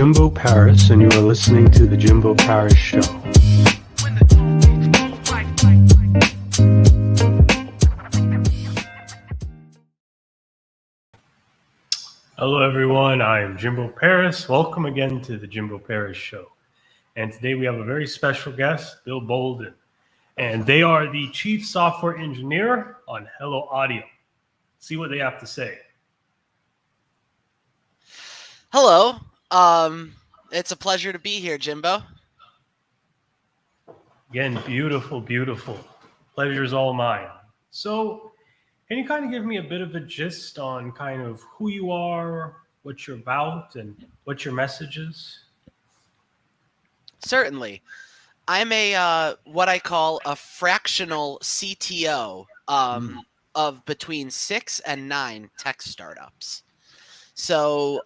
Jimbo Paris, and you are listening to The Jimbo Paris Show. Hello, everyone. I am Jimbo Paris. Welcome again to The Jimbo Paris Show. And today we have a very special guest, Bill Boulden. And they are the Chief Software Engineer on Hello Audio. See what they have to say. Hello. It's a pleasure to be here, Jimbo. Again, beautiful, beautiful. Pleasure's all mine. So, can you kind of give me a bit of a gist on kind of who you are, what you're about, and what your message is? Certainly. I'm a what I call a fractional CTO of between 6 and 9 tech startups. So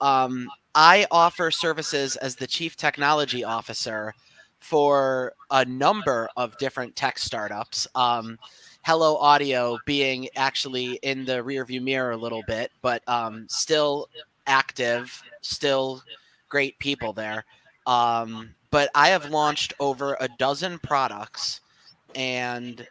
I offer services as the Chief Technology Officer for a number of different tech startups. Hello Audio being actually in the rearview mirror a little bit, but still active, still great people there. But I have launched over a dozen products, and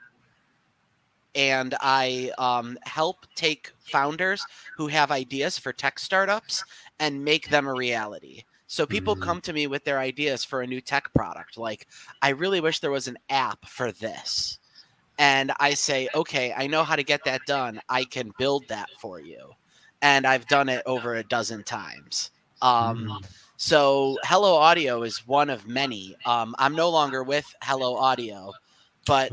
I help take founders who have ideas for tech startups and make them a reality. So people come to me with their ideas for a new tech product. Like, I really wish there was an app for this. And I say, okay, I know how to get that done. I can build that for you. And I've done it over a dozen times. So Hello Audio is one of many. I'm no longer with Hello Audio, but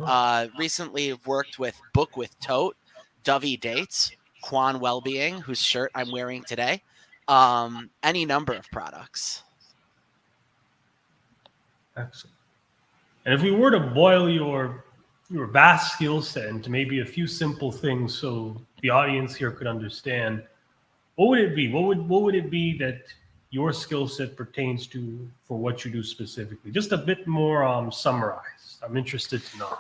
recently worked with Book with Tote, Dovey Dates, Quan Wellbeing, whose shirt I'm wearing today, any number of products. Excellent. And if we were to boil your vast skill set into maybe a few simple things so the audience here could understand, what would it be? What would it be that your skill set pertains to for what you do specifically? Just a bit more summarized. I'm interested to know.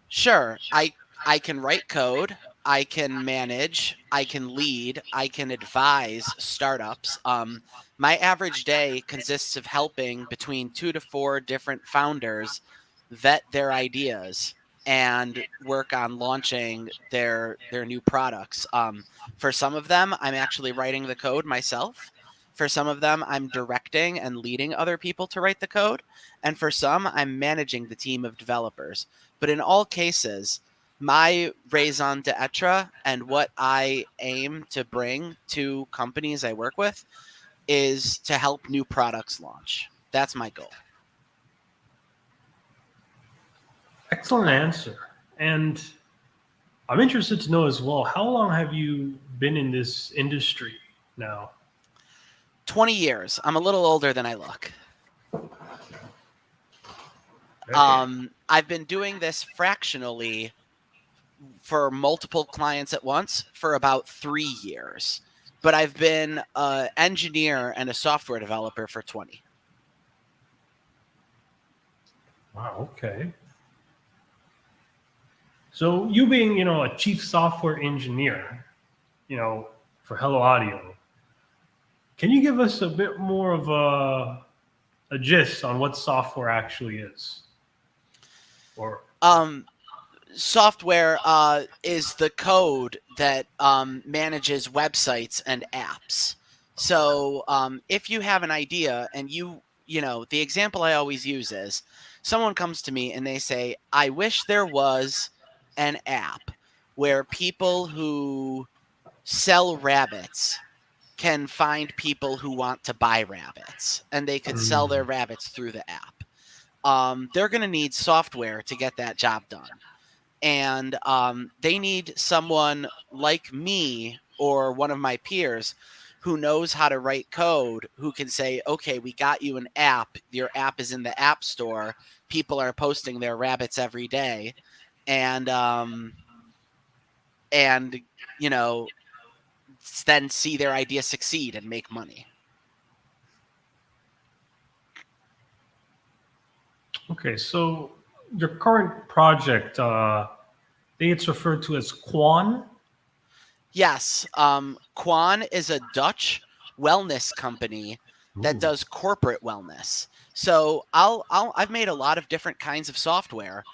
Sure. I can write code. I can manage. I can lead. I can advise startups. My average day consists of helping between 2 to 4 different founders vet their ideas and work on launching their new products. For some of them, I'm actually writing the code myself. For some of them, I'm directing and leading other people to write the code. And for some, I'm managing the team of developers. But in all cases, my raison d'etre and what I aim to bring to companies I work with is to help new products launch. That's my goal. Excellent answer. And I'm interested to know as well, how long have you been in this industry now? 20 years. I'm a little older than I look. I've been doing this fractionally for multiple clients at once for about 3 years. But I've been an engineer and a software developer for 20. Wow, okay. So you being, a chief software engineer, for Hello Audio, can you give us a bit more of a gist on what software actually is? Or software is the code that manages websites and apps. So if you have an idea and the example I always use is someone comes to me and they say, I wish there was an app where people who sell rabbits can find people who want to buy rabbits, and they could sell their rabbits through the app. They're going to need software to get that job done. And they need someone like me or one of my peers who knows how to write code, who can say, okay, we got you an app. Your app is in the app store. People are posting their rabbits every day. And then see their idea succeed and make money. Okay, so your current project, I think it's referred to as Quan? Yes. Quan is a Dutch wellness company that Ooh. does corporate wellness. So I've made a lot of different kinds of software.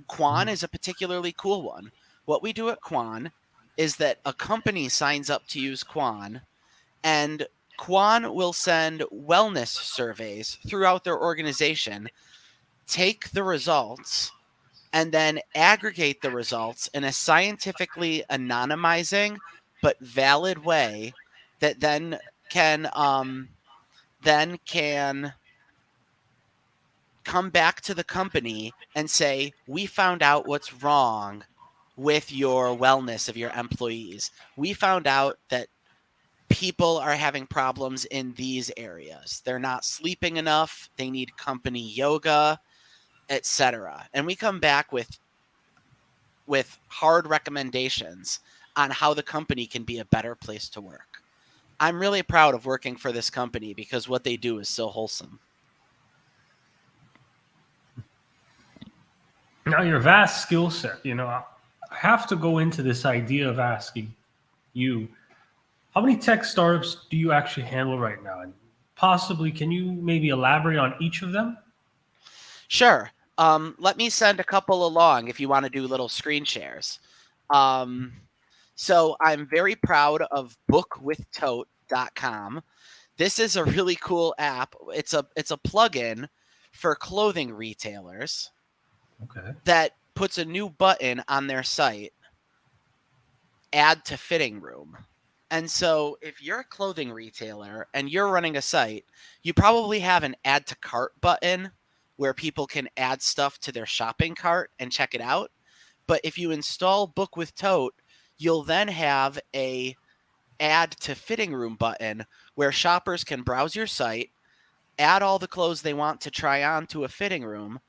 Quan is a particularly cool one. What we do at Quan is that a company signs up to use Quan, and Quan will send wellness surveys throughout their organization, take the results, and then aggregate the results in a scientifically anonymizing but valid way that then can come back to the company and say, we found out what's wrong with your wellness of your employees. We found out that people are having problems in these areas. They're not sleeping enough, they need company yoga, etc. And we come back with hard recommendations on how the company can be a better place to work. I'm really proud of working for this company because what they do is so wholesome. Now, your vast skill set, I have to go into this idea of asking you, how many tech startups do you actually handle right now? And possibly, can you maybe elaborate on each of them? Sure. Let me send a couple along if you want to do little screen shares. So I'm very proud of bookwithtote.com. This is a really cool app. It's a plugin for clothing retailers Okay. that puts a new button on their site, add to fitting room. And so if you're a clothing retailer and you're running a site, you probably have an add to cart button where people can add stuff to their shopping cart and check it out. But if you install Book with Tote, you'll then have a add to fitting room button where shoppers can browse your site, add all the clothes they want to try on to a fitting room,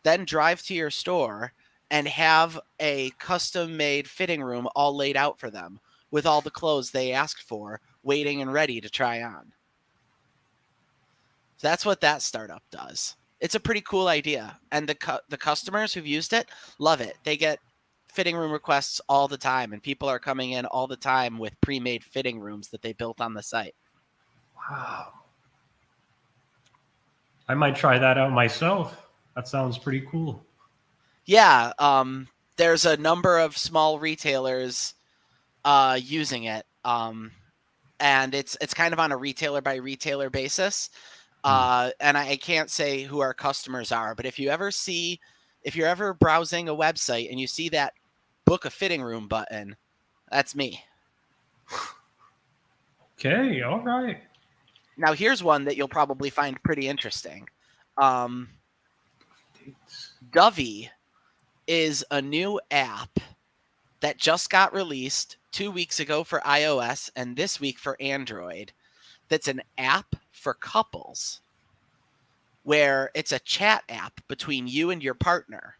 then drive to your store and have a custom made fitting room all laid out for them with all the clothes they asked for, waiting and ready to try on. So that's what that startup does. It's a pretty cool idea. And the customers who've used it love it. They get fitting room requests all the time, and people are coming in all the time with pre-made fitting rooms that they built on the site. Wow. I might try that out myself. That sounds pretty cool. Yeah, there's a number of small retailers using it, and it's kind of on a retailer by retailer basis. And I can't say who our customers are, but if you're ever browsing a website and you see that book a fitting room button, that's me. Okay, all right. Now here's one that you'll probably find pretty interesting. Govi is a new app that just got released 2 weeks ago for iOS and this week for Android. That's an app for couples where it's a chat app between you and your partner.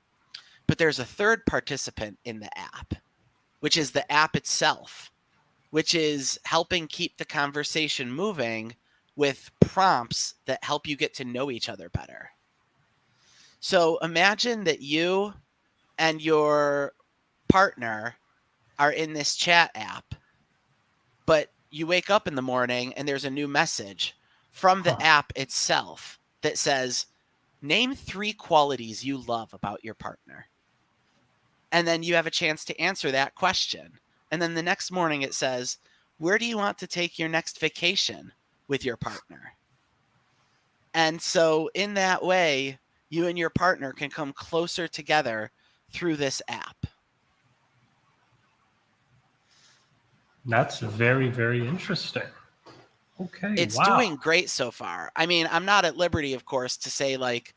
But there's a third participant in the app, which is the app itself, which is helping keep the conversation moving with prompts that help you get to know each other better. So imagine that you and your partner are in this chat app, but you wake up in the morning and there's a new message from the app itself that says, name 3 qualities you love about your partner. And then you have a chance to answer that question. And then the next morning it says, where do you want to take your next vacation with your partner? And so in that way, you and your partner can come closer together through this app. That's very, very interesting. Okay, It's wow. doing great so far. I mean, I'm not at liberty, of course, to say like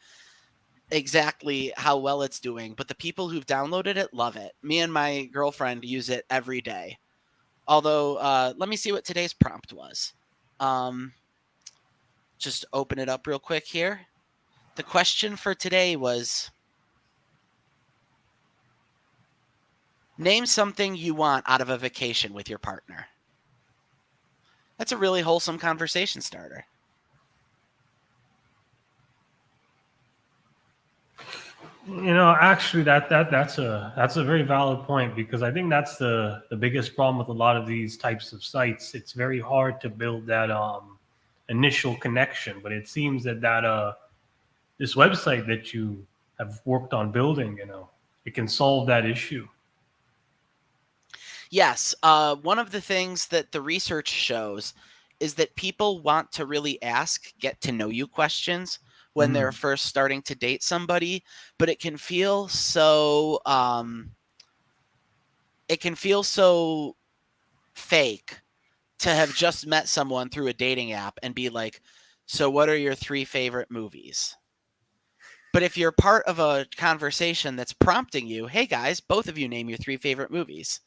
exactly how well it's doing, but the people who've downloaded it love it. Me and my girlfriend use it every day. Although, let me see what today's prompt was. Just open it up real quick here. The question for today was, name something you want out of a vacation with your partner. That's a really wholesome conversation starter. Actually, that's a very valid point, because I think that's the biggest problem with a lot of these types of sites. It's very hard to build that initial connection. But it seems that this website that you have worked on building, it can solve that issue. Yes. One of the things that the research shows is that people want to really ask get to know you questions when they're first starting to date somebody, but it can feel so fake to have just met someone through a dating app and be like, so what are your 3 favorite movies? But if you're part of a conversation that's prompting you, hey guys, both of you name your 3 favorite movies.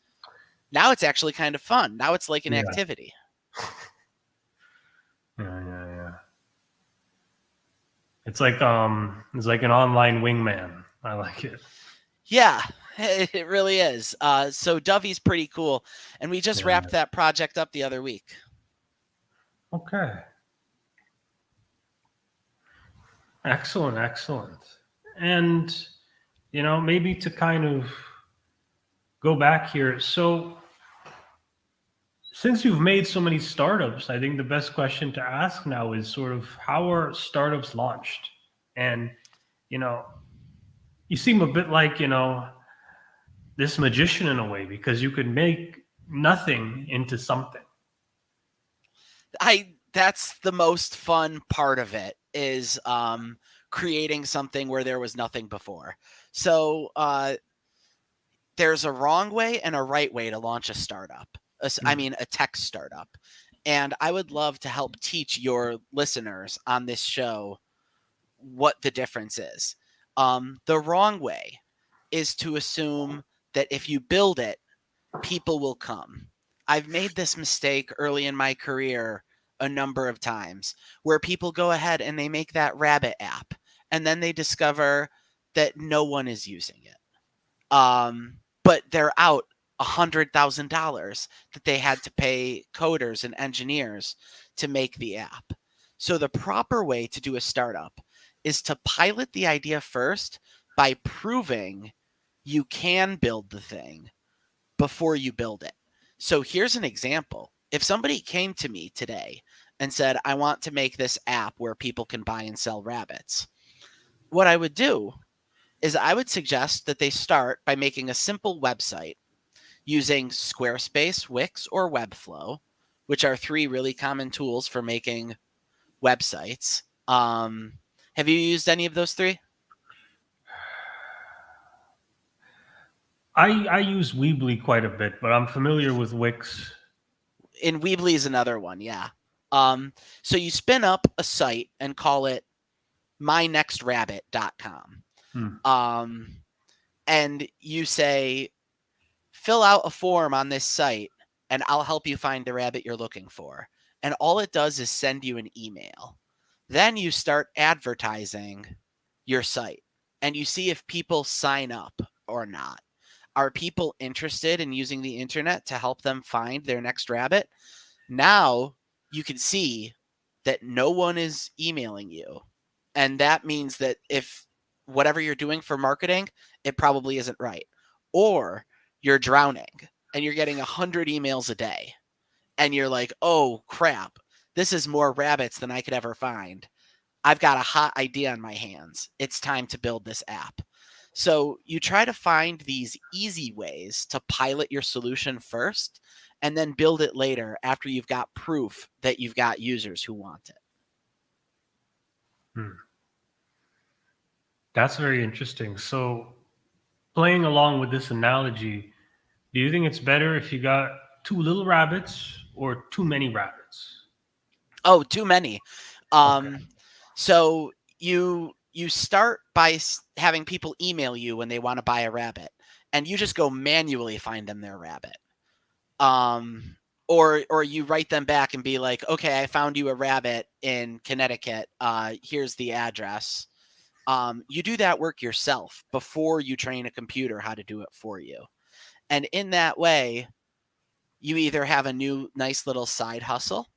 Now it's actually kind of fun. Now it's like an activity. Yeah. It's like an online wingman. I like it. Yeah, it really is. So Dovey's pretty cool, and we just wrapped that project up the other week. Okay. Excellent. And maybe to kind of go back here. So since you've made so many startups, I think the best question to ask now is sort of how are startups launched? And you seem a bit like, this magician in a way, because you could make nothing into something. That's the most fun part of it is creating something where there was nothing before. So there's a wrong way and a right way to launch a startup. I mean, a tech startup. And I would love to help teach your listeners on this show what the difference is. The wrong way is to assume that if you build it, people will come. I've made this mistake early in my career a number of times where people go ahead and they make that rabbit app and then they discover that no one is using it. But they're out $100,000 that they had to pay coders and engineers to make the app. So the proper way to do a startup is to pilot the idea first by proving you can build the thing before you build it. So here's an example. If somebody came to me today and said, I want to make this app where people can buy and sell rabbits, what I would do is I would suggest that they start by making a simple website using Squarespace, Wix, or Webflow, which are 3 really common tools for making websites. Have you used any of those 3? I use Weebly quite a bit, but I'm familiar with Wix. And Weebly is another one, yeah. So you spin up a site and call it mynextrabbit.com. And you say, fill out a form on this site and I'll help you find the rabbit you're looking for. And all it does is send you an email. Then you start advertising your site and you see if people sign up or not. Are people interested in using the internet to help them find their next rabbit? Now you can see that no one is emailing you. And that means that if whatever you're doing for marketing, it probably isn't right. Or you're drowning and you're getting 100 emails a day. And you're like, oh, crap. This is more rabbits than I could ever find. I've got a hot idea on my hands. It's time to build this app. So you try to find these easy ways to pilot your solution first and then build it later after you've got proof that you've got users who want it. That's very interesting. So playing along with this analogy, do you think it's better if you got 2 little rabbits or too many rabbits? Oh, too many. Okay. So you start by having people email you when they want to buy a rabbit, and you just go manually find them their rabbit. Or you write them back and be like, okay, I found you a rabbit in Connecticut. Here's the address. You do that work yourself before you train a computer how to do it for you. And in that way, you either have a new nice little side hustle,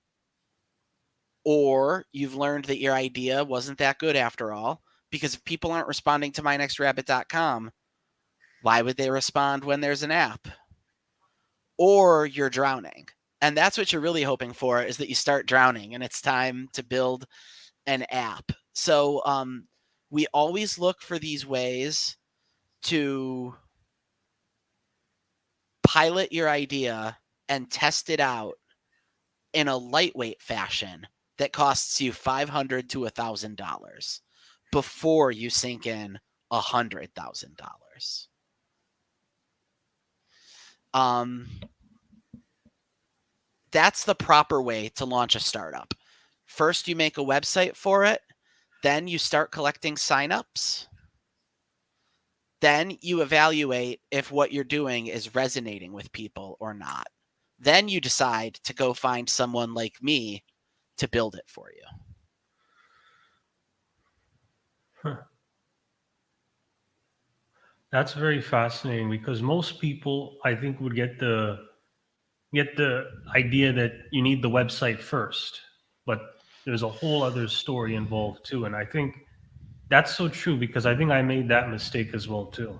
or you've learned that your idea wasn't that good after all, because if people aren't responding to mynextrabbit.com, why would they respond when there's an app? Or you're drowning. And that's what you're really hoping for, is that you start drowning and it's time to build an app. So we always look for these ways to pilot your idea and test it out in a lightweight fashion that costs you $500 to $1,000 before you sink in $100,000. That's the proper way to launch a startup. First, you make a website for it. Then you start collecting signups. Then you evaluate if what you're doing is resonating with people or not. Then you decide to go find someone like me to build it for you. Huh. That's very fascinating, because most people, I think, would get the idea that you need the website first, but there's a whole other story involved too. And I think that's so true, because I think I made that mistake as well too.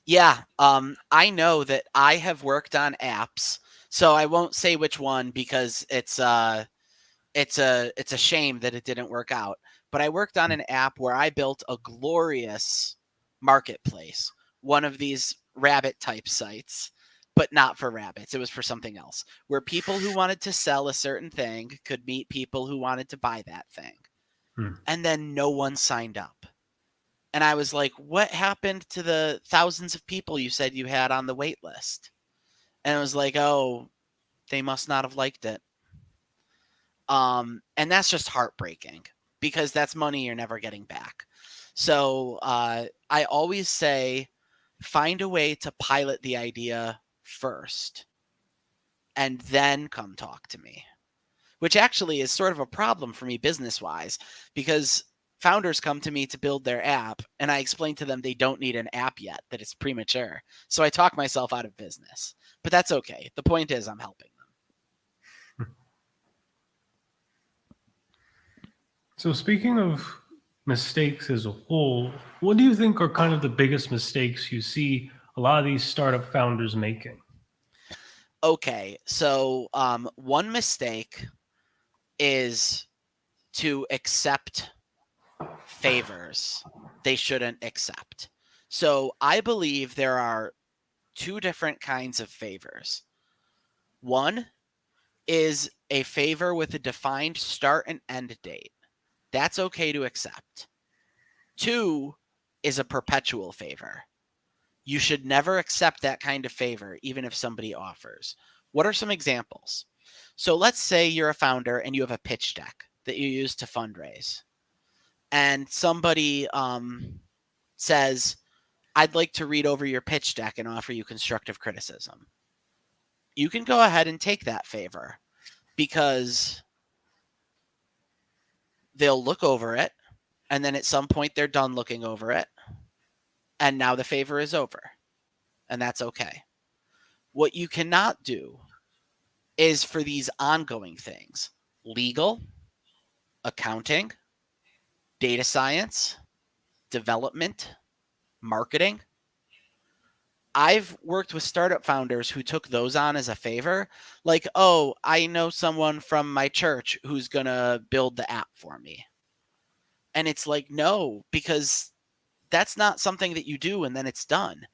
Yeah, I know that I have worked on apps, so I won't say which one because it's a shame that it didn't work out. But I worked on an app where I built a glorious marketplace, one of these rabbit type sites, but not for rabbits. It was for something else, where people who wanted to sell a certain thing could meet people who wanted to buy that thing. And then no one signed up. And I was like, what happened to the thousands of people you said you had on the wait list? And it was like, oh, they must not have liked it. And that's just heartbreaking, because that's money you're never getting back. So I always say, find a way to pilot the idea first and then come talk to me, which actually is sort of a problem for me business-wise, because founders come to me to build their app, and I explain to them they don't need an app yet, that it's premature. So I talk myself out of business. But that's okay. The point is, I'm helping them. So speaking of mistakes as a whole, what do you think are kind of the biggest mistakes you see a lot of these startup founders making? Okay, so one mistake is to accept favors they shouldn't accept. So I believe there are two different kinds of favors. One is a favor with a defined start and end date. That's okay to accept. Two is a perpetual favor. You should never accept that kind of favor, even if somebody offers. What are some examples? So let's say you're a founder and you have a pitch deck that you use to fundraise. And somebody says, I'd like to read over your pitch deck and offer you constructive criticism. You can go ahead and take that favor, because they'll look over it, and then at some point they're done looking over it, and now the favor is over, and that's okay. What you cannot do is for these ongoing things, legal, accounting, data science, development, marketing. I've worked with startup founders who took those on as a favor. Like, oh, I know someone from my church who's going to build the app for me. And it's like, no, because that's not something that you do and then it's done.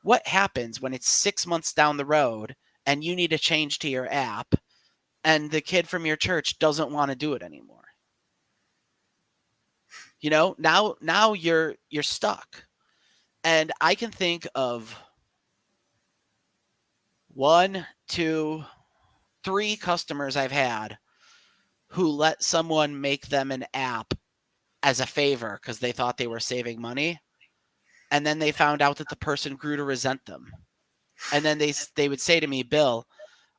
What happens when it's 6 months down the road and you need a change to your app and the kid from your church doesn't want to do it anymore? You know, now you're stuck. And I can think of 1, 2, 3 customers I've had who let someone make them an app as a favor because they thought they were saving money. And then they found out that the person grew to resent them. And then they would say to me, Bill,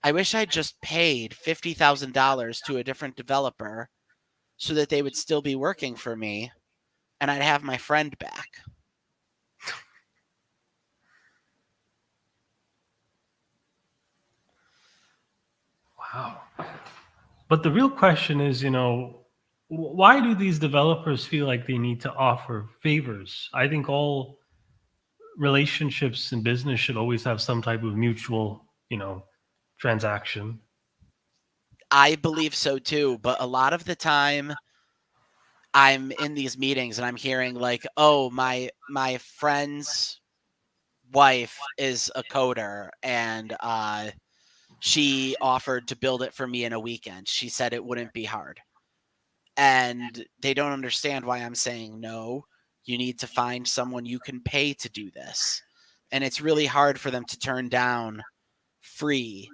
I wish I'd just paid $50,000 to a different developer so that they would still be working for me and I'd have my friend back. Wow. But the real question is, why do these developers feel like they need to offer favors? I think all relationships in business should always have some type of mutual, transaction. I believe so too, but a lot of the time I'm in these meetings and I'm hearing like, "Oh, my friend's wife is a coder and she offered to build it for me in a weekend. She said it wouldn't be hard." And they don't understand why I'm saying no. You need to find someone you can pay to do this. And it's really hard for them to turn down free.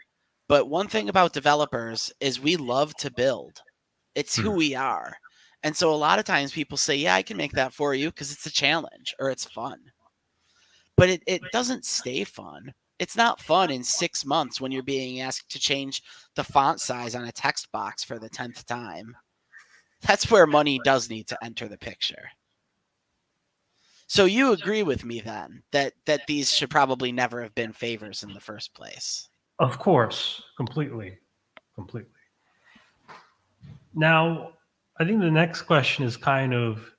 But one thing about developers is we love to build. It's who we are. And so a lot of times people say, yeah, I can make that for you because it's a challenge or it's fun. But it doesn't stay fun. It's not fun in 6 months when you're being asked to change the font size on a text box for the 10th time. That's where money does need to enter the picture. So you agree with me then that these should probably never have been favors in the first place? Of course, completely. Now, I think the next question is kind of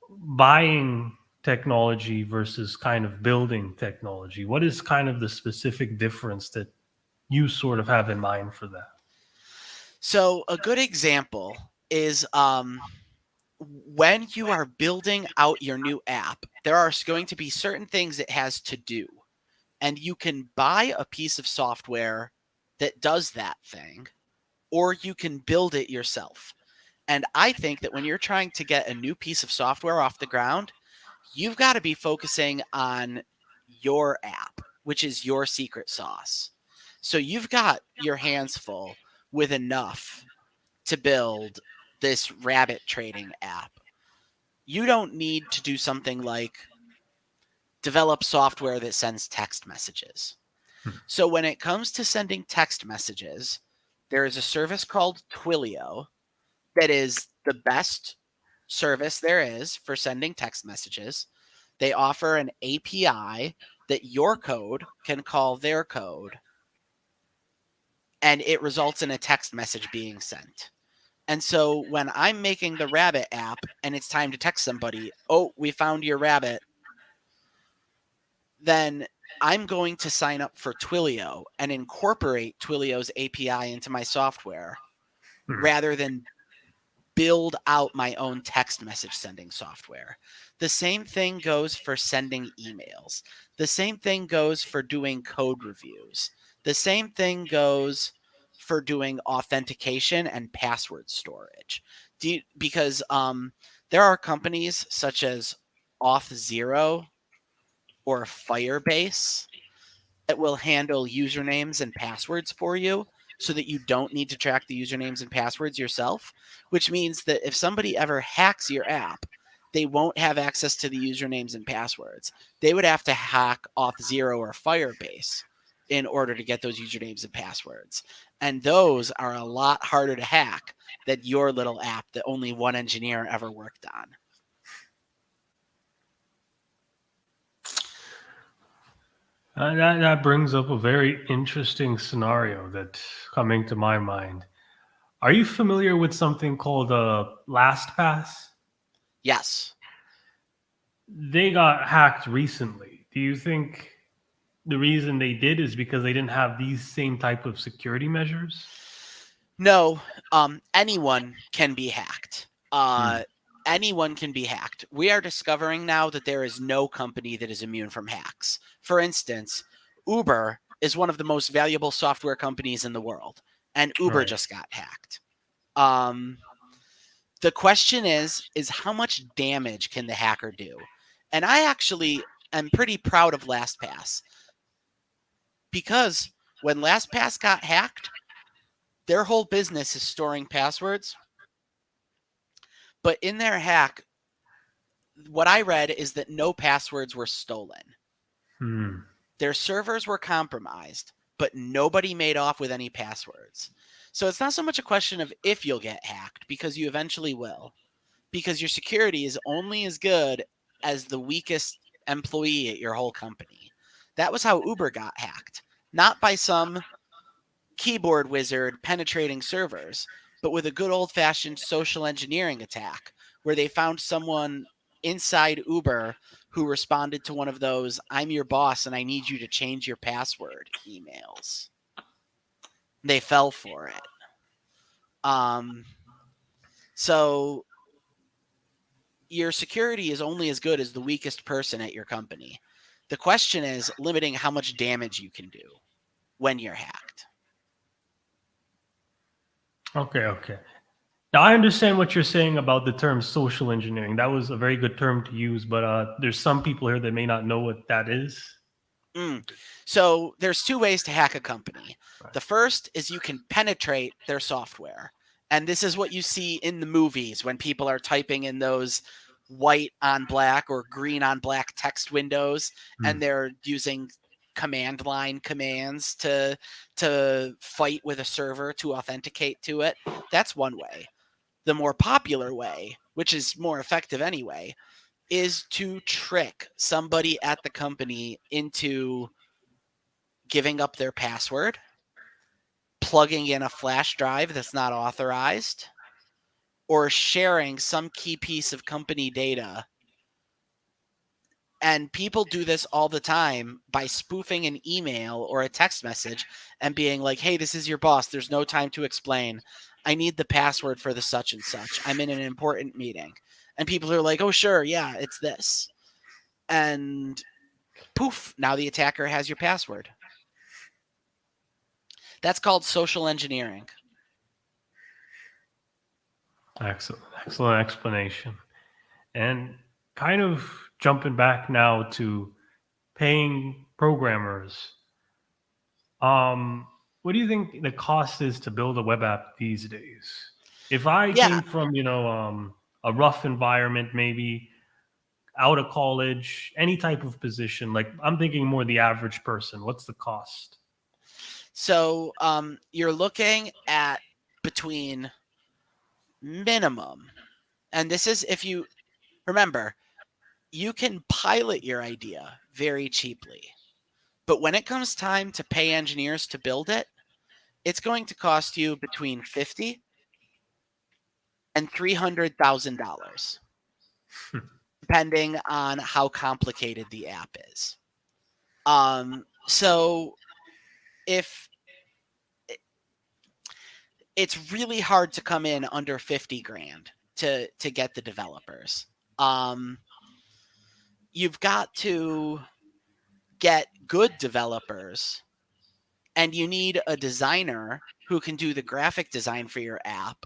buying technology versus kind of building technology. What is kind of the specific difference that you sort of have in mind for that? So a good example is when you are building out your new app, there are going to be certain things it has to do. And you can buy a piece of software that does that thing, or you can build it yourself. And I think that when you're trying to get a new piece of software off the ground, you've got to be focusing on your app, which is your secret sauce. So you've got your hands full with enough to build this rabbit trading app. You don't need to do something like develop software that sends text messages. So when it comes to sending text messages, there is a service called Twilio that is the best service there is for sending text messages. They offer an API that your code can call their code, and it results in a text message being sent. And so when I'm making the rabbit app and it's time to text somebody, "Oh, we found your rabbit," then I'm going to sign up for Twilio and incorporate Twilio's API into my software rather than build out my own text message sending software. The same thing goes for sending emails. The same thing goes for doing code reviews. The same thing goes for doing authentication and password storage. Because there are companies such as Auth0 or Firebase that will handle usernames and passwords for you so that you don't need to track the usernames and passwords yourself, which means that if somebody ever hacks your app, they won't have access to the usernames and passwords. They would have to hack Auth0 or Firebase in order to get those usernames and passwords. And those are a lot harder to hack than your little app that only one engineer ever worked on. That brings up a very interesting scenario that's coming to my mind. Are you familiar with something called LastPass? Yes. They got hacked recently. Do you think the reason they did is because they didn't have these same type of security measures? No, anyone can be hacked. Anyone can be hacked. We are discovering now that there is no company that is immune from hacks. For instance, Uber is one of the most valuable software companies in the world, and Uber Right. just got hacked. The question is how much damage can the hacker do? And I actually am pretty proud of LastPass because when LastPass got hacked, their whole business is storing passwords. But in their hack, what I read is that no passwords were stolen. Their servers were compromised, but nobody made off with any passwords. So it's not so much a question of if you'll get hacked, because you eventually will, because your security is only as good as the weakest employee at your whole company. That was how Uber got hacked, not by some keyboard wizard penetrating servers, but with a good old-fashioned social engineering attack where they found someone inside Uber who responded to one of those "I'm your boss and I need you to change your password" emails. They fell for it. So your security is only as good as the weakest person at your company. The question is limiting how much damage you can do when you're hacked. Okay. Now I understand what you're saying about the term social engineering. That was a very good term to use, but there's some people here that may not know what that is. So there's two ways to hack a company. Right. The first is you can penetrate their software. And this is what you see in the movies when people are typing in those white on black or green on black text windows, and they're using command line commands to fight with a server to authenticate to it. That's one way. The more popular way, which is more effective anyway, is to trick somebody at the company into giving up their password, plugging in a flash drive that's not authorized, or sharing some key piece of company data. And people do this all the time by spoofing an email or a text message and being like, hey, this is your boss. There's no time to explain. I need the password for the such and such. I'm in an important meeting. And people are like, oh, sure. Yeah, it's this. And poof, now the attacker has your password. That's called social engineering. Excellent explanation. And kind of jumping back now to paying programmers. What do you think the cost is to build a web app these days? If I Yeah. came from, a rough environment, maybe out of college, any type of position, like I'm thinking more the average person, what's the cost? So you're looking at between minimum, and this is if you remember, you can pilot your idea very cheaply. But when it comes time to pay engineers to build it, it's going to cost you between $50,000 and $300,000, depending on how complicated the app is. So if it's really hard to come in under 50 grand to get the developers. You've got to get good developers, and you need a designer who can do the graphic design for your app.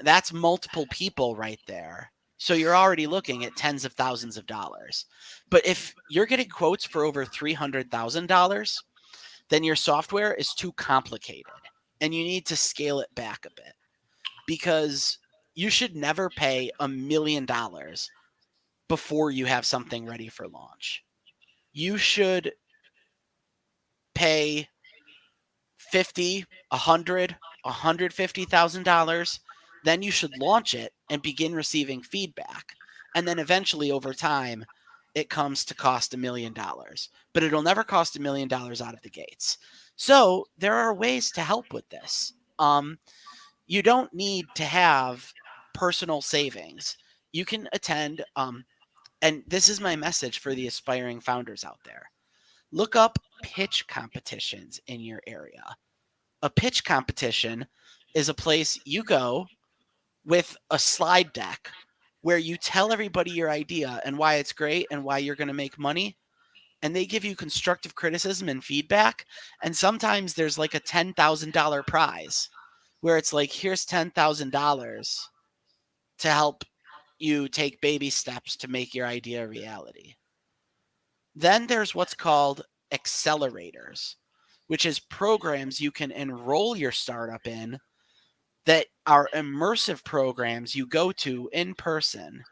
That's multiple people right there. So you're already looking at tens of thousands of dollars. But if you're getting quotes for over $300,000, then your software is too complicated and you need to scale it back a bit, because you should never pay $1 million before you have something ready for launch. You should pay 50, 100, $150,000. Then you should launch it and begin receiving feedback. And then eventually over time, it comes to cost $1 million, but it'll never cost $1 million out of the gates. So there are ways to help with this. You don't need to have personal savings. You can attend, and this is my message for the aspiring founders out there. Look up pitch competitions in your area. A pitch competition is a place you go with a slide deck where you tell everybody your idea and why it's great and why you're going to make money. And they give you constructive criticism and feedback. And sometimes there's like a $10,000 prize where it's like, here's $10,000 to help you take baby steps to make your idea a reality. Then there's what's called accelerators, which is programs you can enroll your startup in that are immersive programs you go to in person,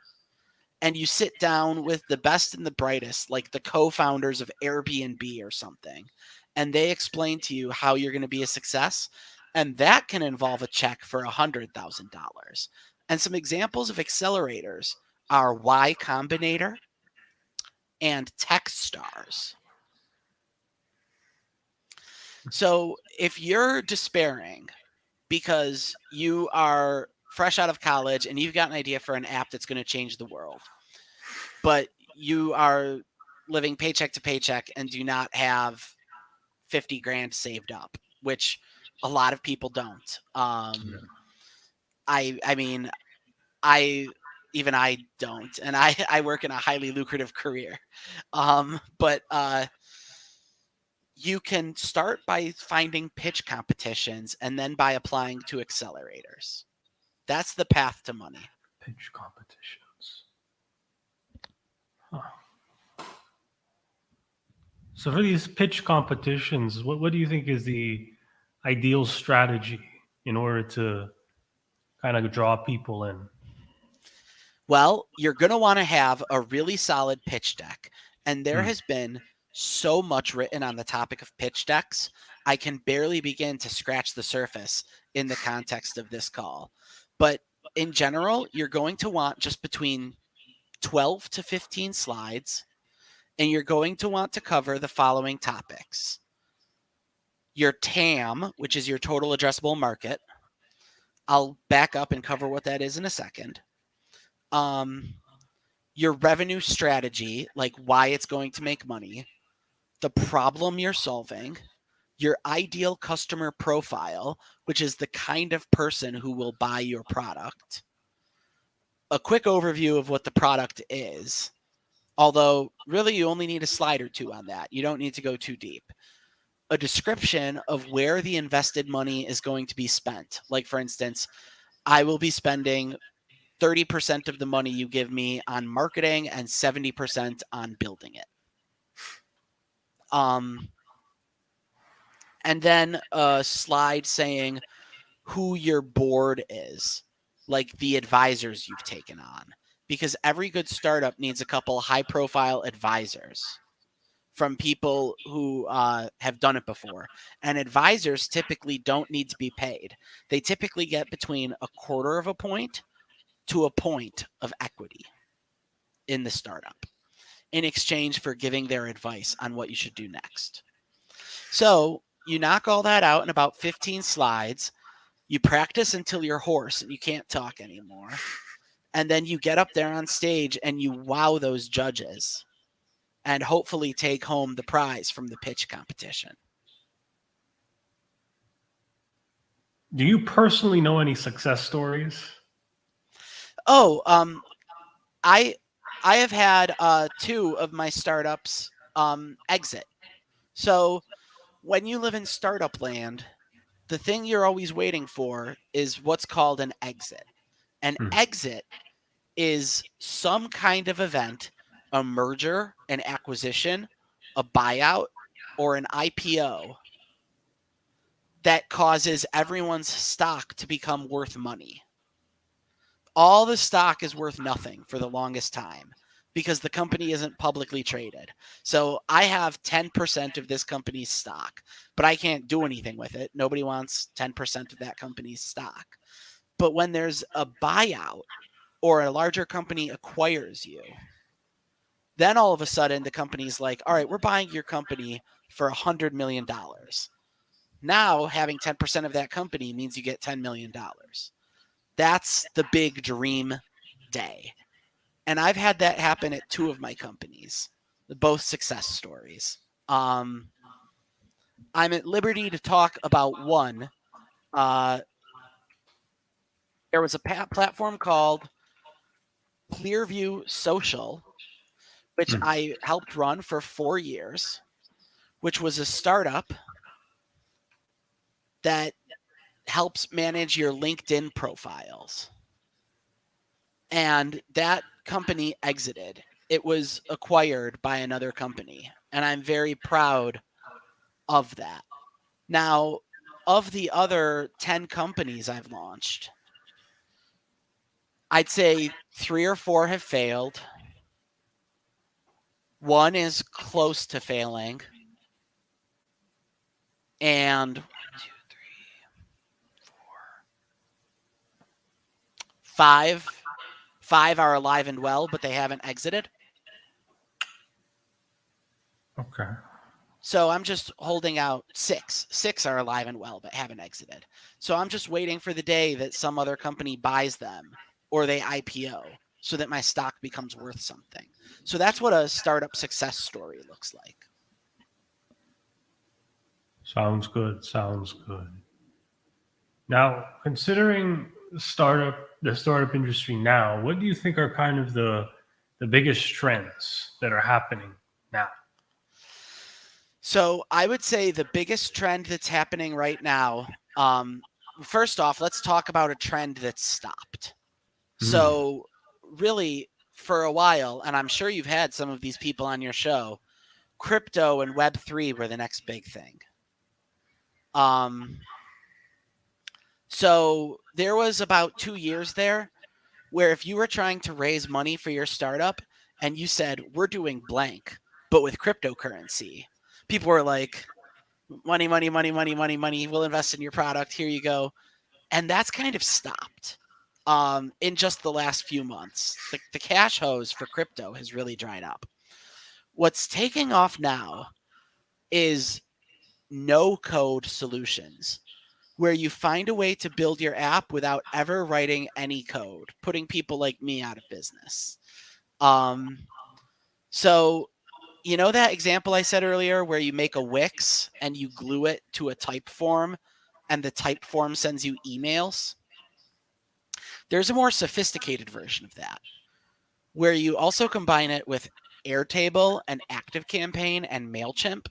and you sit down with the best and the brightest, like the co-founders of Airbnb or something, and they explain to you how you're going to be a success. And that can involve a check for $100,000. And some examples of accelerators are Y Combinator and Techstars. So if you're despairing because you are fresh out of college and you've got an idea for an app that's going to change the world, but you are living paycheck to paycheck and do not have 50 grand saved up, which A lot of people don't. Yeah. I mean, I don't, and I work in a highly lucrative career. But you can start by finding pitch competitions and then by applying to accelerators. That's the path to money. Pitch competitions. Huh. So for these pitch competitions, what do you think is the ideal strategy in order to kind of draw people in? Well, you're going to want to have a really solid pitch deck. And there has been so much written on the topic of pitch decks. I can barely begin to scratch the surface in the context of this call. But in general, you're going to want just between 12 to 15 slides, and you're going to want to cover the following topics: your TAM, which is your total addressable market. I'll back up and cover what that is in a second. Your revenue strategy, like why it's going to make money, the problem you're solving, your ideal customer profile, which is the kind of person who will buy your product, a quick overview of what the product is, although really you only need a slide or two on that. You don't need to go too deep. A description of where the invested money is going to be spent. Like, for instance, I will be spending 30% of the money you give me on marketing and 70% on building it. And then a slide saying who your board is, like the advisors you've taken on, because every good startup needs a couple high-profile advisors from people who have done it before. And advisors typically don't need to be paid. They typically get between a quarter of a point to a point of equity in the startup in exchange for giving their advice on what you should do next. So you knock all that out in about 15 slides. You practice until you're hoarse and you can't talk anymore. And then you get up there on stage and you wow those judges and hopefully take home the prize from the pitch competition. Do you personally know any success stories? Oh, I have had 2 of my startups exit. So when you live in startup land, the thing you're always waiting for is what's called an exit. An exit is some kind of event, a merger, an acquisition, a buyout, or an IPO that causes everyone's stock to become worth money. All the stock is worth nothing for the longest time because the company isn't publicly traded. So I have 10% of this company's stock, but I can't do anything with it. Nobody wants 10% of that company's stock. But when there's a buyout or a larger company acquires you, then all of a sudden the company's like, all right, we're buying your company for $100 million. Now having 10% of that company means you get $10 million. That's the big dream day. And I've had that happen at 2 of my companies, both success stories. I'm at liberty to talk about one. There was a platform called Clearview Social, which I helped run for 4 years, which was a startup that helps manage your LinkedIn profiles. And that company exited. It was acquired by another company. And I'm very proud of that. Now, of the other 10 companies I've launched, I'd say 3 or 4 have failed. 1 is close to failing. And 1, 2, 3, 4, 5 are alive and well, but they haven't exited. Okay. So I'm just holding out 6. 6 are alive and well, but haven't exited. So I'm just waiting for the day that some other company buys them or they IPO so that my stock becomes worth something. So that's what a startup success story looks like. Sounds good. Sounds good. Now, considering the startup industry now, what do you think are kind of the biggest trends that are happening now? So I would say the biggest trend that's happening right now, first off, let's talk about a trend that's stopped. Hmm. So really, for a while, and I'm sure you've had some of these people on your show, crypto and Web3 were the next big thing. So there was about 2 years there where if you were trying to raise money for your startup and you said, we're doing blank, but with cryptocurrency, people were like, money, money, money, money, money, money. We'll invest in your product. Here you go. And that's kind of stopped in just the last few months. The cash hose for crypto has really dried up. What's taking off now is no code solutions where you find a way to build your app without ever writing any code, putting people like me out of business. So you know that example I said earlier where you make a Wix and you glue it to a type form and the type form sends you emails? There's a more sophisticated version of that where you also combine it with Airtable and ActiveCampaign and MailChimp,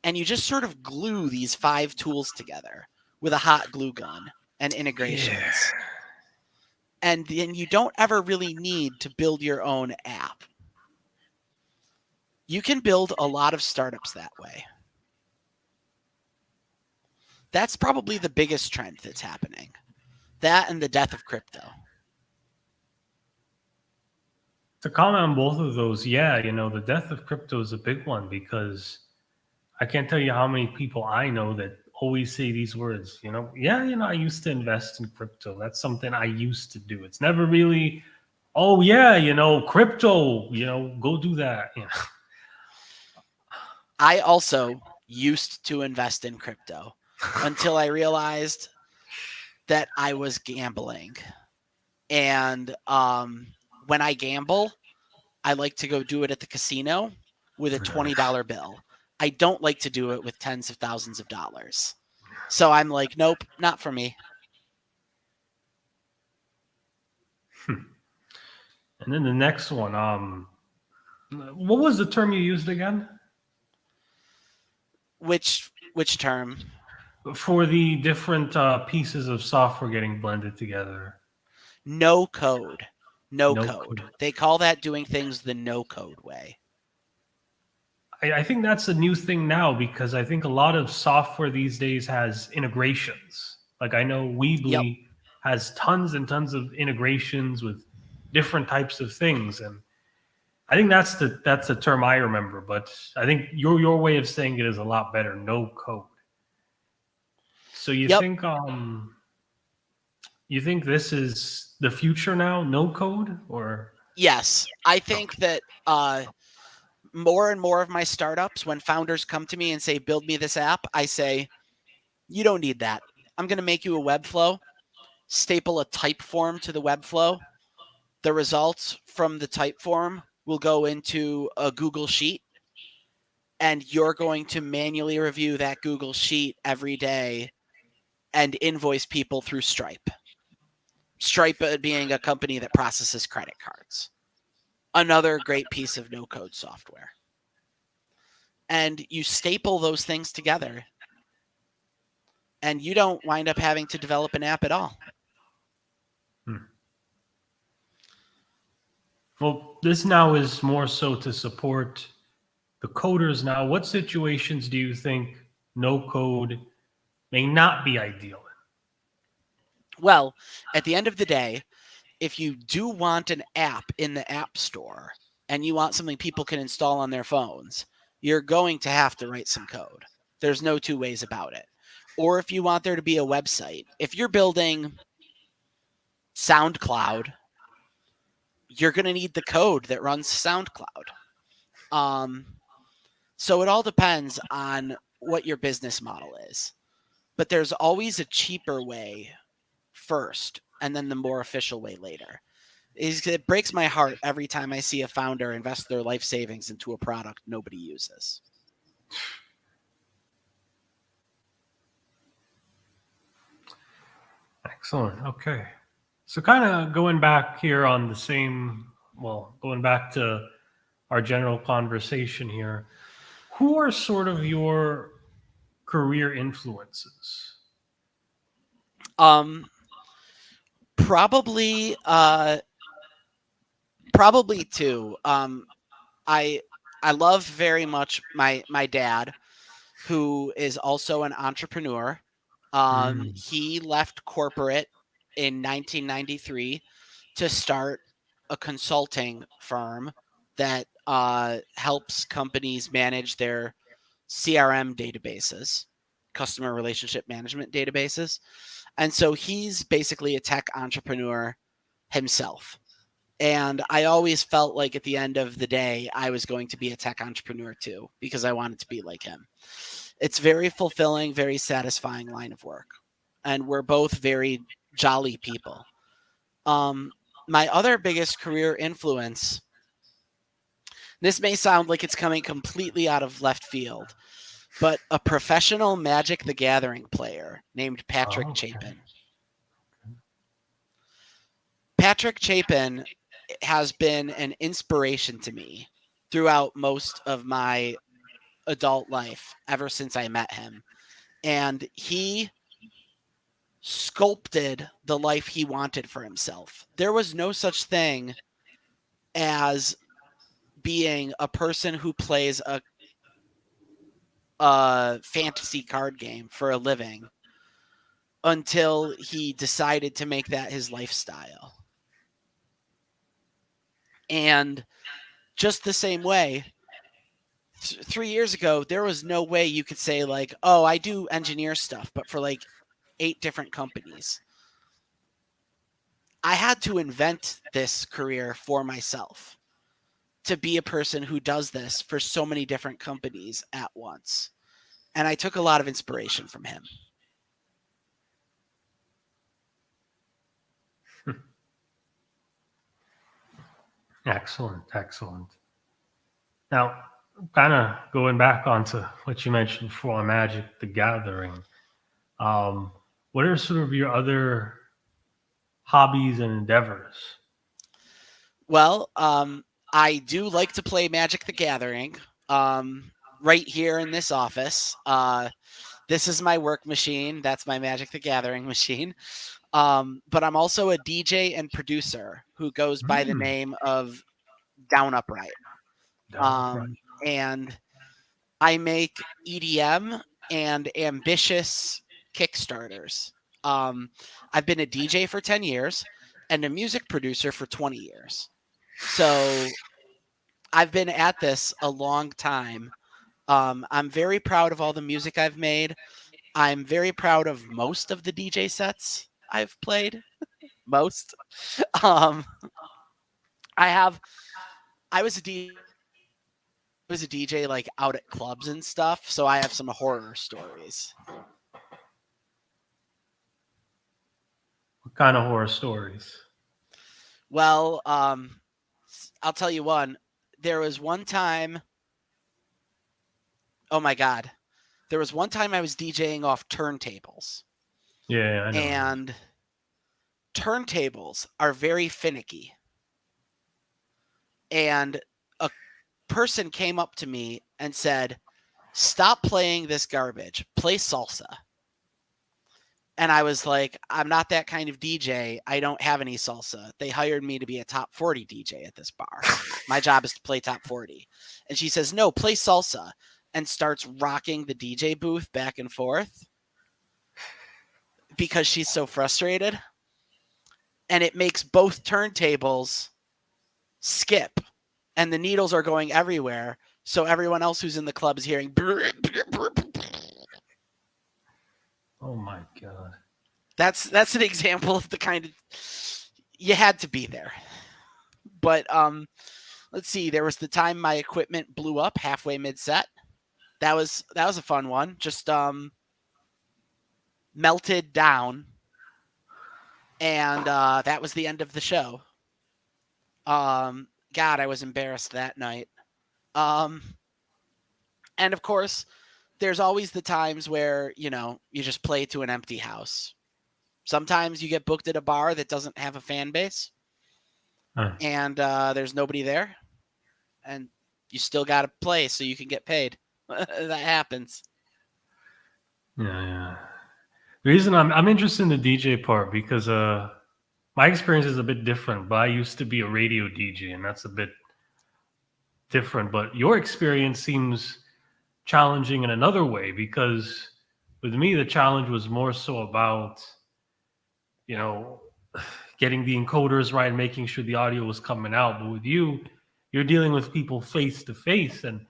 and you just sort of glue these 5 tools together with a hot glue gun and integrations. Yeah. And then you don't ever really need to build your own app. You can build a lot of startups that way. That's probably the biggest trend that's happening. That and the death of crypto. To comment on both of those, yeah, the death of crypto is a big one because I can't tell you how many people I know that always say these words, yeah, I used to invest in crypto. That's something I used to do. It's never really, oh, yeah, crypto, go do that. I also used to invest in crypto until I realized that I was gambling. And when I gamble, I like to go do it at the casino with a $20 bill. I don't like to do it with tens of thousands of dollars. So I'm like, nope, not for me. And then the next one, what was the term you used again? Which term? For the different pieces of software getting blended together. No code. No No code. code. They call that doing things the no code way. I think that's a new thing now because I think a lot of software these days has integrations. Like I know Yep. Weebly has tons and tons of integrations with different types of things, and I think that's the term I remember. But I think your way of saying it is a lot better. No code. So Yep. you think this is the future now? No code or Yes. I think that more and more of my startups, when founders come to me and say, build me this app, I say, you don't need that. I'm going to make you a Webflow, staple a type form to the Webflow. The results from the type form will go into a Google Sheet, and you're going to manually review that Google Sheet every day and invoice people through Stripe. Stripe being a company that processes credit cards. Another great piece of no-code software. And you staple those things together, and you don't wind up having to develop an app at all. Well, this now is more so to support the coders now. What situations do you think no code may not be ideal in? Well, at the end of the day, if you do want an app in the App Store and you want something people can install on their phones, you're going to have to write some code. There's no two ways about it. Or if you want there to be a website, if you're building SoundCloud, you're going to need the code that runs SoundCloud. So it all depends on what your business model is. But there's always a cheaper way first and then the more official way later. It breaks my heart every time I see a founder invest their life savings into a product nobody uses. Excellent. Okay. So kind of going back here on the same, well, going back to our general conversation here, who are sort of your career influences? Um, probably, probably two. I I love very much my dad, who is also an entrepreneur. Mm, He left corporate in 1993 to start a consulting firm that helps companies manage their CRM databases, customer relationship management databases. And so he's basically a tech entrepreneur himself. And I always felt like at the end of the day, I was going to be a tech entrepreneur too, because I wanted to be like him. It's very fulfilling, very satisfying line of work. And we're both very jolly people. Um, my other biggest career influence, this may sound like it's coming completely out of left field, but a professional Magic the Gathering player named Patrick oh, okay. Chapin. Patrick Chapin has been an inspiration to me throughout most of my adult life ever since I met him. And he sculpted the life he wanted for himself. There was no such thing as being a person who plays a fantasy card game for a living until he decided to make that his lifestyle. And just the same way, 3 years ago, there was no way you could say, like, oh, I do engineer stuff, but for like 8 different companies. I had to invent this career for myself to be a person who does this for so many different companies at once. And I took a lot of inspiration from him. Excellent. Excellent. Now, kind of going back onto what you mentioned before, Magic the Gathering. Um, what are sort of your other hobbies and endeavors? Well, I do like to play Magic the Gathering right here in this office. This is my work machine. That's my Magic the Gathering machine. But I'm also a DJ and producer who goes by the Mm, name of Down Upright. down upright. Um, and I make EDM and ambitious Kickstarters. Um, I've been a DJ for 10 years and a music producer for 20 years. So I've been at this a long time. I'm very proud of all the music I've made. I'm very proud of most of the DJ sets I've played. Most. Um, I have. I was a DJ like out at clubs and stuff, so I have some horror stories. What kind of horror stories? Well, I'll tell you one. There was one time. Oh my god, there was one time I was DJing off turntables, Yeah, I know those. and turntables are very finicky. And a person came up to me and said, "Stop playing this garbage. Play salsa." And I was like, "I'm not that kind of DJ. I don't have any salsa. They hired me to be a top 40 DJ at this bar. My job is to play top 40." And she says, "No, play salsa," and starts rocking the DJ booth back and forth because she's so frustrated. And it makes both turntables skip, and the needles are going everywhere. So everyone else who's in the club is hearing. Oh my god. That's an example of the kind of, you had to be there. But let's see. There was the time my equipment blew up halfway mid set. That was a fun one. Just melted down, and that was the end of the show. God, I was embarrassed that night. Um, and of course, there's always the times where you just play to an empty house. Sometimes you get booked at a bar that doesn't have a fan base, and there's nobody there, and you still got to play so you can get paid. That happens. Yeah. The reason I'm interested in the DJ part because my experience is a bit different. But I used to be a radio DJ, and that's a bit different. But your experience seems challenging in another way because with me the challenge was more so about you know getting the encoders right and making sure the audio was coming out. But with you, you're dealing with people face to face, and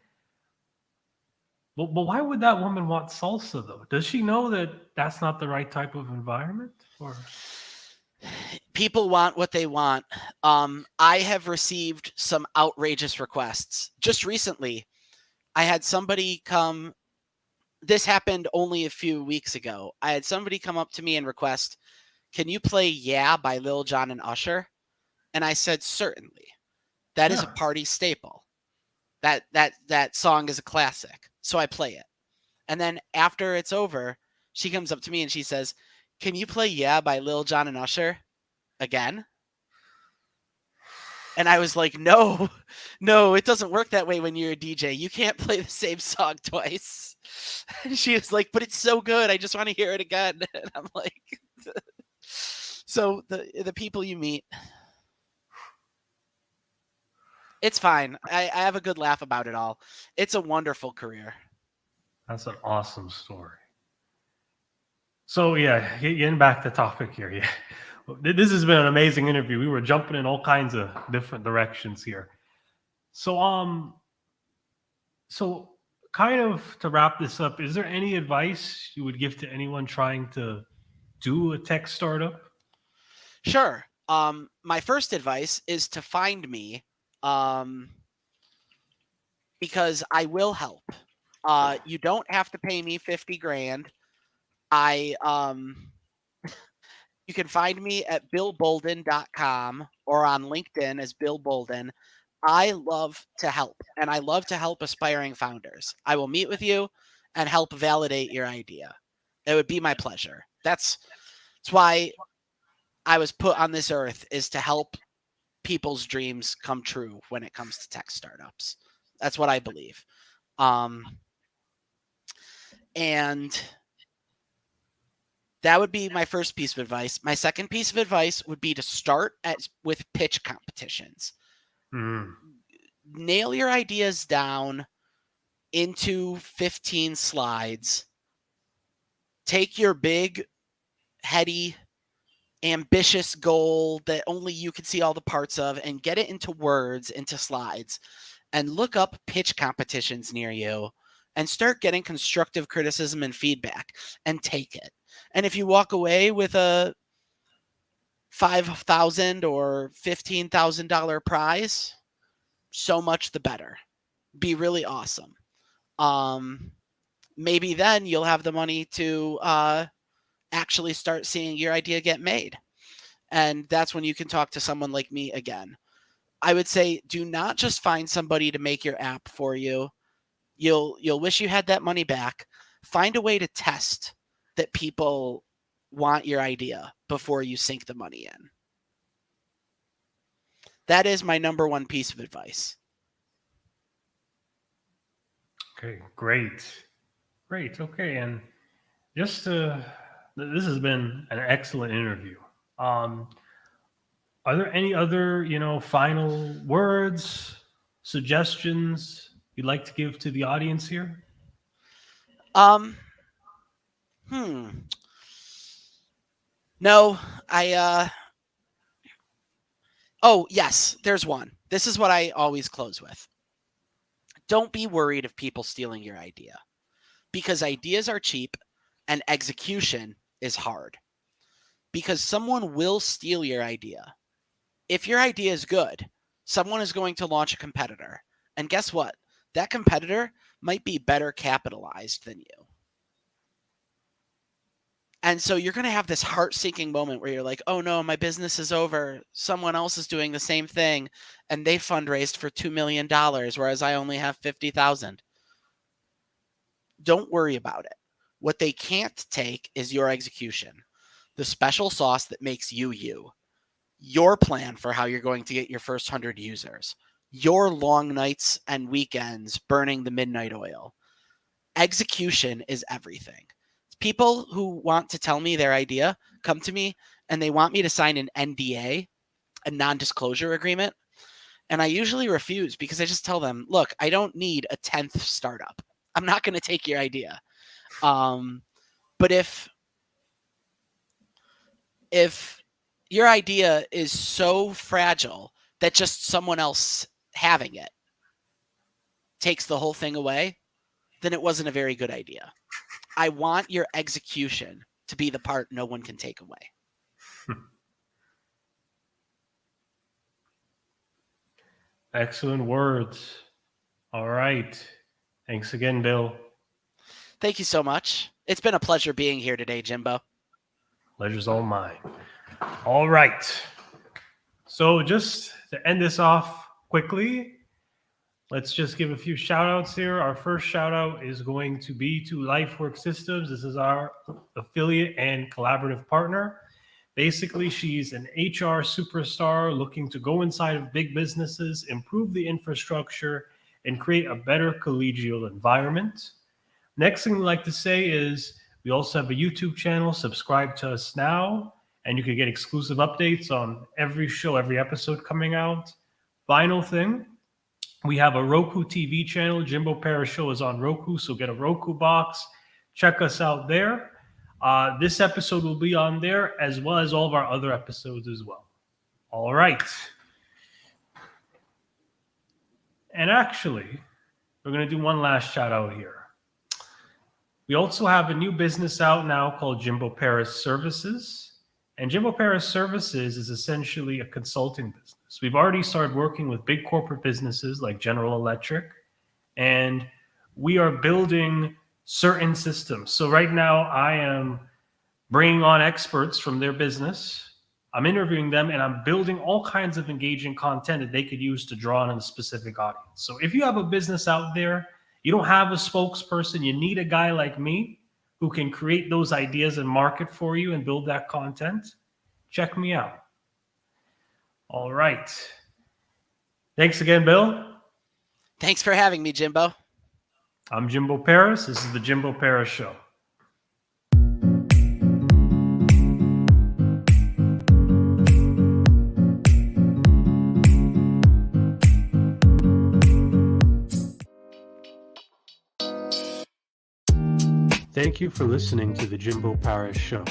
but why would that woman want salsa though? Does she know that that's not the right type of environment? Or People want what they want. I have received some outrageous requests. Just recently, I had somebody come. This happened only a few weeks ago. I had somebody come up to me and request, "Can you play Yeah by Lil Jon and Usher?" And I said, "Certainly. That is a yeah, party staple. That song is a classic." So I play it. And then after it's over, she comes up to me and she says, "Can you play Yeah by Lil Jon and Usher again?" And I was like, no, it doesn't work that way when you're a DJ. You can't play the same song twice. And she was like, "But it's so good. I just want to hear it again." And I'm like, so the people you meet, it's fine. I have a good laugh about it all. It's a wonderful career. that's an awesome story. So yeah, getting back to topic here. Yeah, this has been an amazing interview. We were jumping in all kinds of different directions here. So so kind of to wrap this up, is there any advice you would give to anyone trying to do a tech startup? Sure. My first advice is to find me, um, because I will help. You don't have to pay me 50 grand. I You can find me at billboulden.com or on LinkedIn as Bill Boulden. I love to help, and I love to help aspiring founders. I will meet with you and help validate your idea. It would be my pleasure. That's why I was put on this earth, is to help people's dreams come true when it comes to tech startups. That's what I believe. And that would be my first piece of advice. My second piece of advice would be to start with pitch competitions. Mm, Nail your ideas down into 15 slides. Take your big, heady, ambitious goal that only you can see all the parts of and get it into words, into slides, and look up pitch competitions near you and start getting constructive criticism and feedback and take it. And if you walk away with a $5,000 or $15,000 prize, so much the better. Be really awesome. Maybe then you'll have the money to actually start seeing your idea get made. And that's when you can talk to someone like me again. I would say do not just find somebody to make your app for you. You'll wish you had that money back. Find a way to test that people want your idea before you sink the money in. That is my number one piece of advice. okay, great. Okay, and just this has been an excellent interview. Um, are there any other final words, suggestions you'd like to give to the audience here? Um, hmm. No, oh, yes, there's one. This is what I always close with. Don't be worried of people stealing your idea, because ideas are cheap and execution is hard. Because someone will steal your idea. If your idea is good, someone is going to launch a competitor. And guess what? That competitor might be better capitalized than you. And so you're going to have this heart-sinking moment where you're like, "Oh no, my business is over. Someone else is doing the same thing and they fundraised for $2 million, whereas I only have 50,000. Don't worry about it. What they can't take is your execution. the special sauce that makes you you, your plan for how you're going to get your first 100 users, your long nights and weekends burning the midnight oil. Execution is everything. People who want to tell me their idea come to me and they want me to sign an NDA, a non-disclosure agreement. And I usually refuse because I just tell them, look, I don't need a 10th startup. I'm not going to take your idea. But if your idea is so fragile that just someone else having it takes the whole thing away, then it wasn't a very good idea. I want your execution to be the part no one can take away. Excellent words. All right. Thanks again, Bill. Thank you so much. It's been a pleasure being here today, Jimbo. Pleasure's all mine. All right. So just to end this off quickly, let's just give a few shout outs here. Our first shout out is going to be to LifeWork Systems. This is our affiliate and collaborative partner. Basically, she's an HR superstar looking to go inside of big businesses, improve the infrastructure, and create a better collegial environment. Next thing we'd like to say is we also have a YouTube channel. Subscribe to us now, and you can get exclusive updates on every show, every episode coming out. Final thing, we have a Roku TV channel. Jimbo Paris Show is on Roku, so get a Roku box. Check us out there. This episode will be on there as well as all of our other episodes as well. All right. And actually, we're going to do one last shout out here. We also have a new business out now called Jimbo Paris Services. And Jimbo Paris Services is essentially a consulting business. We've already started working with big corporate businesses like General Electric, and we are building certain systems. So right now I am bringing on experts from their business. I'm interviewing them and I'm building all kinds of engaging content that they could use to draw on a specific audience. So if you have a business out there, you don't have a spokesperson, you need a guy like me who can create those ideas and market for you and build that content, check me out. All right. Thanks again, Bill. Thanks for having me, Jimbo. I'm Jimbo Paris. This is the Jimbo Paris Show. Thank you for listening to the Jimbo Paris Show.